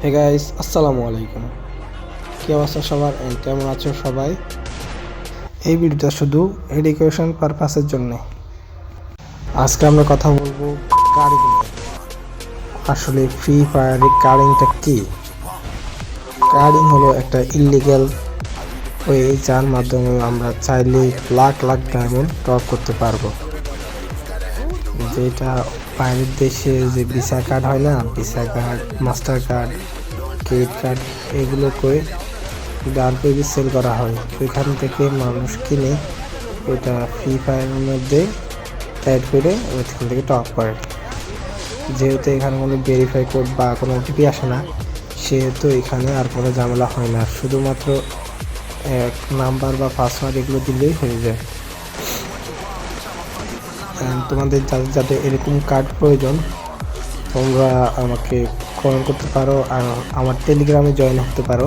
Hey guys, আসসালামু আলাইকুম। কি অবস্থা সবার এন্ড কেমন আছো সবাই? এই ভিডিওটা শুধু এডুকেশন পারপাসের জন্য। আজকে আমরা কথা বলবো কার্ডিং নিয়ে। আসলে ফ্রি ফায়ারে কার্ডিংটা কি? কার্ডিং হলো একটা ইল্লিগ্যাল ওয়ে, যার মাধ্যমে আমরা চাইলে লাখ লাখ ডায়মন্ড টপ করতে পারবো। যেটা বাইরের দেশে যে ভিসা কার্ড হয় না, visa card, master card, credit card, এগুলো করে ডার্ক ওয়েবে সেল করা হয়। ওইখান থেকে মানুষ কিনে ওইটা ফ্রি ফায়ারের মধ্যে অ্যাড করে ওইখান থেকে টপ করে। যেহেতু এখানে কোনো ভেরিফাই কোড বা কোনো ওটিপি আসে না, সেহেতু এখানে আর কোনো ঝামেলা হয় না। শুধুমাত্র এক নাম্বার বা পাসওয়ার্ড এগুলো দিলেই হয়ে যায়। তোমাদের যাদের যাদের এরকম কার্ড প্রয়োজন, তোমরা আমাকে কমেন্ট করতে পারো আর আমার টেলিগ্রামে জয়েন হতে পারো।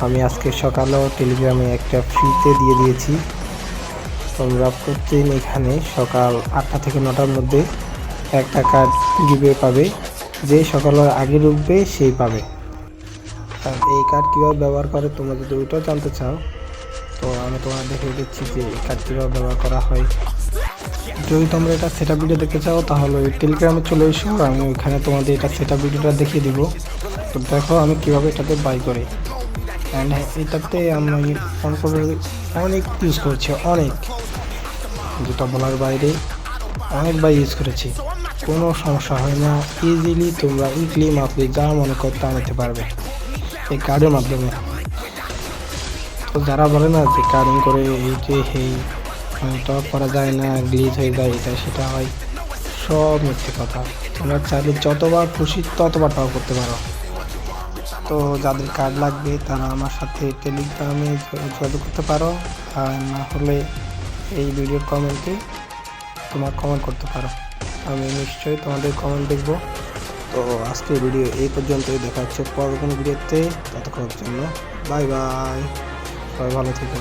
আমি আজকে সকালেও টেলিগ্রামে একটা ফ্রিতে দিয়ে দিয়েছি। তোমরা প্রতিদিন এখানে সকাল 8টা থেকে 9টার মধ্যে একটা কার্ড গিভওয়ে পাবে। যে সকালের আগে ঢুকবে সেই পাবে। আর এই কার্ড কীভাবে ব্যবহার করে তোমরা যদি ওইটাও জানতে চাও, তো আমি তোমার দেখিয়ে দিচ্ছি যে এই কার্ড কীভাবে ব্যবহার করা হয়। যদি তোমরা এটা সেট ভিডিও দেখতে চাও তাহলে ওই টেলিগ্রামে চলে এসো, আমি ওইখানে তোমাদের এটা সেট ভিডিওটা দেখিয়ে দিব। তো দেখো আমি কীভাবে এটাতে বাই করি। অ্যান্ড এটাতে আমি অনেক ইউজ করেছি, অনেক, যেটা বলার বাইরে। অনেকবার ইউজ করেছি, কোনো সমস্যা হয় না। ইজিলি তোমরা উইকলি মান্থলি যা মনে করতে আনতে পারবে এই কার্ডের মাধ্যমে। তো যারা বলে না যে কার্ডিং করে এই যে এই টপ করা যায় না, গ্লিচ হয়ে যায়, এটা সেটা হয়, সব মিথ্যে কথা। তোমরা চাইলে যতবার খুশি ততবার টপ করতে পারো। তো যাদের কার্ড লাগবে তারা আমার সাথে টেলিগ্রামে যোগাযোগ করতে পারো, আর না হলে এই ভিডিওর কমেন্টে তোমার কমেন্ট করতে পারো। আমি নিশ্চয়ই তোমাদের কমেন্ট দেখব। তো আজকের ভিডিও এই পর্যন্তই, দেখা হচ্ছে পরবর্তী ভিডিওতে। ততক্ষণের জন্য বাই বাই, সবাই ভালো থেকো।